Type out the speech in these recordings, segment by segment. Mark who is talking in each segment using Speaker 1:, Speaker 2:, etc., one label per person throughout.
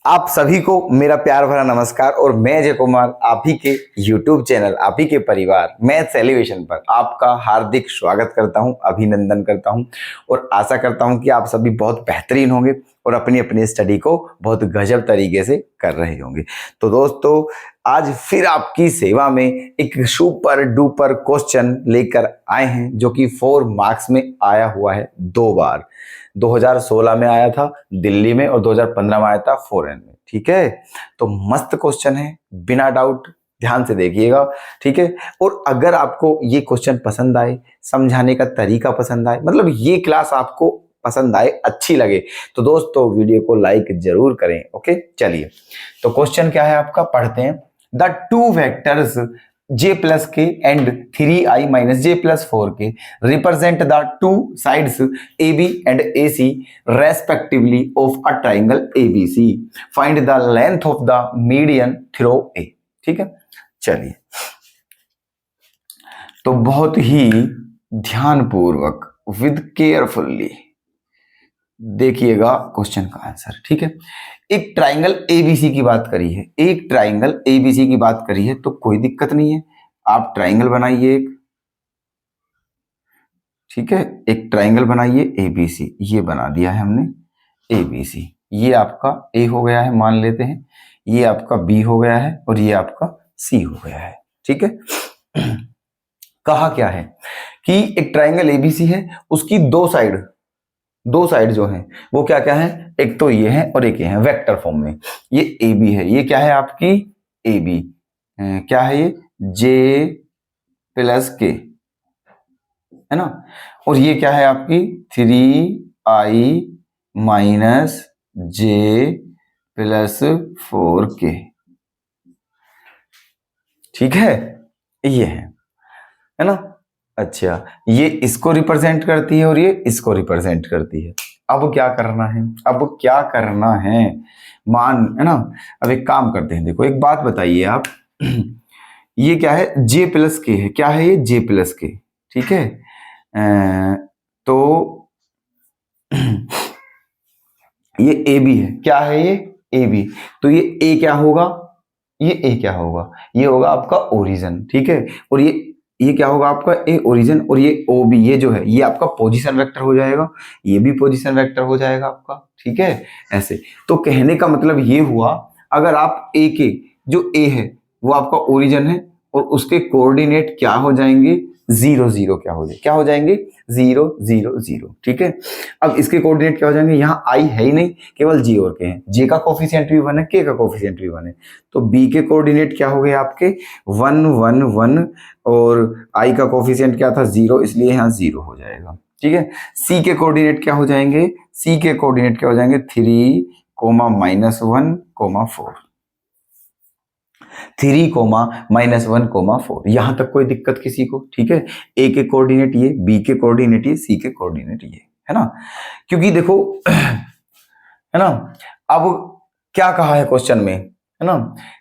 Speaker 1: आप सभी को मेरा प्यार भरा नमस्कार और मैं अजय कुमार आप ही के YouTube चैनल आप ही के परिवार मैथ्स एलिवेशन पर आपका हार्दिक स्वागत करता हूं, अभिनंदन करता हूं और आशा करता हूं कि आप सभी बहुत बेहतरीन होंगे और अपनी अपनी स्टडी को बहुत गजब तरीके से कर रहे होंगे। तो दोस्तों आज फिर आपकी सेवा में एक सुपर डुपर क्वेश्चन लेकर आए हैं जो कि 4 मार्क्स में आया हुआ है 2 बार। 2016 में आया था दिल्ली में और 2015 में आया था फॉरेन में। ठीक है, तो मस्त क्वेश्चन है, बिना डाउट ध्यान से देखिएगा। ठीक है, और अगर आपको ये क्वेश्चन पसंद आए, समझाने का तरीका पसंद आए, मतलब ये क्लास आपको पसंद आए, अच्छी लगे, तो दोस्तों वीडियो को लाइक जरूर करें। ओके, चलिए तो क्वेश्चन क्या है आपका, पढ़ते हैं। The two vectors j plus k and 3i minus j plus 4k represent the two sides AB and AC respectively of a triangle ABC. Find the length of the median through A. ठीक है, चलिए तो बहुत ही ध्यानपूर्वक with carefully देखिएगा question का answer. ठीक है, एक ट्राइंगल एबीसी की बात करी है, एक ट्राइंगल एबीसी की बात करी है, तो कोई दिक्कत नहीं है, आप ट्राइंगल बनाइए एक। ठीक है, एक ट्राइंगल बनाइए एबीसी, ये बना दिया है हमने एबीसी, ये आपका ए हो गया है मान लेते हैं, ये आपका बी हो गया है और ये आपका सी हो गया है। ठीक है, कहा क्या है कि एक ट्राइंगल एबीसी है, उसकी दो साइड जो है वो क्या क्या है, एक तो ये है और एक ये है वेक्टर फॉर्म में। ये ए बी है, ये क्या है आपकी ए बी, क्या है ये जे प्लस के, है ना, और ये क्या है आपकी 3i माइनस जे प्लस 4k। ठीक है, ये है ना। अच्छा, ये इसको रिप्रेजेंट करती है और ये इसको रिप्रेजेंट करती है। अब क्या करना है, अब क्या करना है, है ना। अब एक काम करते हैं, देखो एक बात बताइए आप, ये क्या है जे प्लस के है, क्या है ये जे प्लस के। ठीक है, तो ये ए बी है, क्या है ये ए बी, तो ये ए क्या होगा, ये ए क्या होगा, ये होगा आपका ओरिजिन। ठीक है, और ये क्या होगा आपका ए ओरिजिन, और ये ओ बी, ये जो है ये आपका पोजीशन वेक्टर हो जाएगा, ये भी पोजीशन वेक्टर हो जाएगा आपका। ठीक है, ऐसे तो कहने का मतलब ये हुआ, अगर आप ए के जो ए है वो आपका ओरिजिन है और उसके कोऑर्डिनेट क्या हो जाएंगे 0 0, क्या हो जाएंगे 0 0 0। ठीक है, अब इसके कोऑर्डिनेट क्या हो जाएंगे, यहाँ आई है ही नहीं, केवल जी और के हैं, जे का कोफिशिएंट भी 1 है, के का कोफिशिएंट भी 1 है, तो बी के कोऑर्डिनेट क्या हो गए आपके 1 1 1 और आई का कोफिशिएंट क्या था 0, इसलिए यहाँ 0 हो जाएगा। ठीक है, सी के कोऑर्डिनेट क्या हो जाएंगे, सी के कोऑर्डिनेट क्या हो जाएंगे 3 comma minus 1 comma 4, 3 comma minus 1 comma 4, यहां तक कोई दिक्कत किसी को। ठीक है, ए के कोऑर्डिनेट ये, बी के कोऑर्डिनेट ये, सी के कोऑर्डिनेट ये, है ना, क्योंकि देखो है ना। अब क्या कहा है क्वेश्चन में, है ना,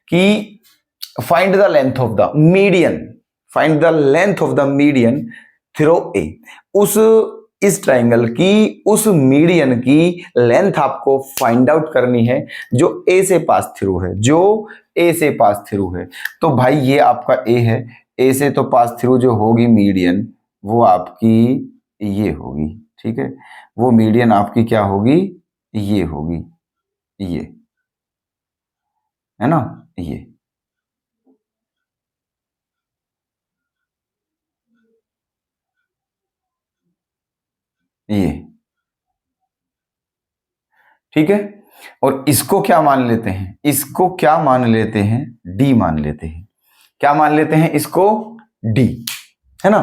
Speaker 1: कि find the length of the median, find the length of the median through a, इस ट्राइंगल की उस मीडियन की लेंथ आपको फाइंड आउट करनी है जो ए से पास थ्रू है, जो ए से पास थ्रू है। तो भाई ये आपका ए है, ए से तो पास थ्रू जो होगी मीडियन वो आपकी ये होगी। ठीक है, वो मीडियन आपकी क्या होगी, ये होगी, ये है ना, ये ठीक है, और इसको क्या मान लेते हैं, इसको क्या मान लेते हैं डी मान लेते हैं, क्या मान लेते हैं इसको डी, है ना।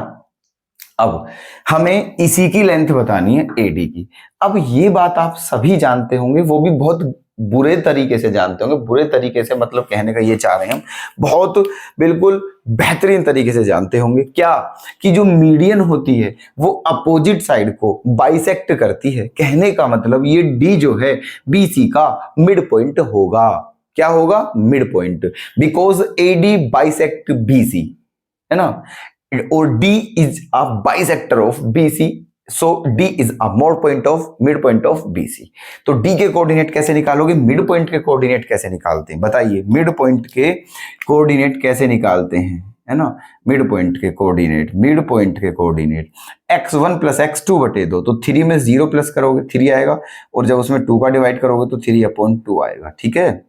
Speaker 1: अब हमें इसी की लेंथ बतानी है एडी की। अब ये बात आप सभी जानते होंगे, वो भी बहुत बुरे तरीके से जानते होंगे, बुरे तरीके से मतलब कहने का ये चाह रहे हैं हम, बहुत बिल्कुल बेहतरीन तरीके से जानते होंगे क्या, कि जो मीडियन होती है वो अपोजिट साइड को बाइसेक्ट करती है। कहने का मतलब ये डी जो है बीसी का मिड पॉइंट होगा, क्या होगा mid point, because AD bisect BC, है ना, और D is a bisector of BC, so D is a mid point of BC। तो डी के कोऑर्डिनेट कैसे निकालोगे, मिड पॉइंट के कोऑर्डिनेट कैसे निकालते हैं बताइए, मिड पॉइंट के कोऑर्डिनेट कैसे निकालते हैं, है ना। मिड पॉइंट के कोऑर्डिनेट x1 प्लस x2 बटे 2, तो 3 में 0 प्लस करोगे 3 आएगा, और जब उसमें 2 का डिवाइड करोगे तो 3/2 आएगा, ठीक है।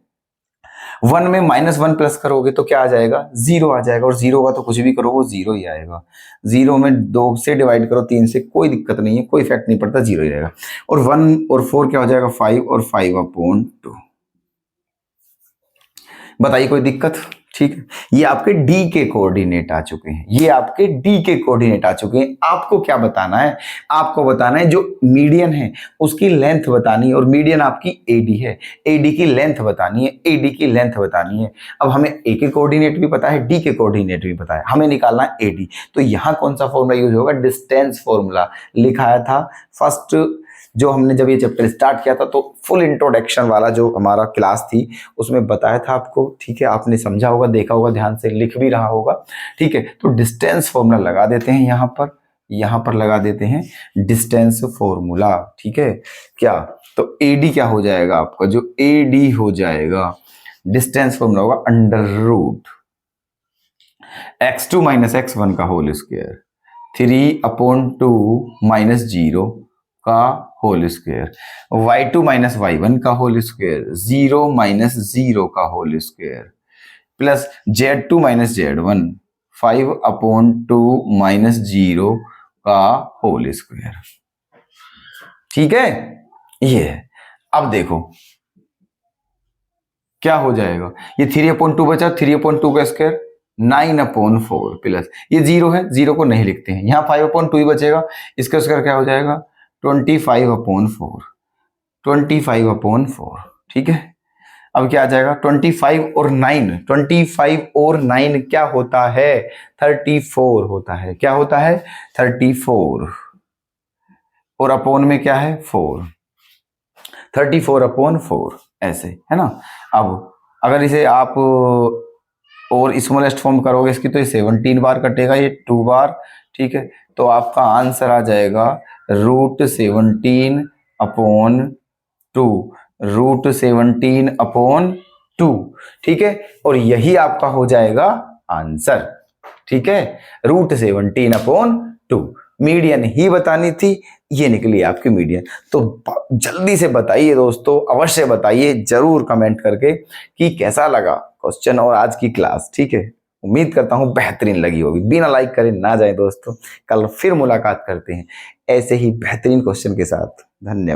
Speaker 1: 1 में -1 प्लस करोगे तो क्या आ जाएगा, 0 आ जाएगा, और 0 का तो कुछ भी करो वो 0 ही आएगा। 0 में 2 से डिवाइड करो 3 से, कोई दिक्कत नहीं है, कोई इफेक्ट नहीं पड़ता, 0 ही रहेगा। और 1 और 4 क्या हो जाएगा, 5 और 5/2। बताइए कोई दिक्कत, ठीक है। ये आपके डी के कोऑर्डिनेट आ चुके हैं, आपको क्या बताना है, आपको बताना है जो मीडियन है उसकी लेंथ बतानी है, और मीडियन आपकी AD है, AD की लेंथ बतानी है, अब हमें A के कोऑर्डिनेट भी पता है, D के कोऑर्डिनेट भी पता है, हमें निकालना है AD। तो यहां कौन सा फॉर्मूला यूज होगा, डिस्टेंस फॉर्मूला लिखाया था फर्स्ट, जो हमने जब ये चैप्टर स्टार्ट किया था तो फुल इंट्रोडक्शन वाला जो हमारा क्लास थी उसमें बताया था आपको, ठीक है। आपने समझा होगा, देखा होगा, ध्यान से लिख भी रहा होगा, ठीक है। तो डिस्टेंस फॉर्मूला लगा देते हैं यहाँ पर लगा देते हैं डिस्टेंस फॉर्मूला, ठीक है। क्या, तो AD क्या हो जाएगा आपका, जो AD हो जाएगा डिस्टेंस फॉर्मूला होगा √ x2 - x1 का होल स्क्वायर 3/2 - 0 का होल स्क्वायर, y2 - y1 का होल स्क्वायर 0 - 0 का whole square, plus z2 - z1 5/2 - 0 का होल स्क्वायर, ठीक है। ये अब देखो क्या हो जाएगा, ये 3/2 बचा, 3/2 का स्क्वायर 9/4 प्लस ये 0 है, 0 को नहीं लिखते हैं, यहाँ 5/2 ही बचेगा, इसका स्क्वायर क्या हो जाएगा 25/4, ठीक है। अब क्या आ जाएगा 25 और 9 क्या होता है 34 होता है, क्या होता है 34, और अपोन में क्या है 4, 34/4 ऐसे, है ना। अब अगर इसे आप और स्मॉलेस्ट फॉर्म करोगे इसकी तो ये 17 बार कटेगा, ये 2 बार, ठीक है। तो आपका आंसर आ जाएगा √17/2, √17/2, ठीक है। और यही आपका हो जाएगा आंसर, ठीक है, √17/2। मीडियन ही बतानी थी, ये निकली आपकी मीडियन। तो जल्दी से बताइए दोस्तों, अवश्य बताइए जरूर कमेंट करके कि कैसा लगा क्वेश्चन और आज की क्लास, ठीक है। उम्मीद करता हूं बेहतरीन लगी होगी, बिना लाइक करे ना जाए दोस्तों। कल फिर मुलाकात करते हैं ऐसे ही बेहतरीन क्वेश्चन के साथ। धन्यवाद।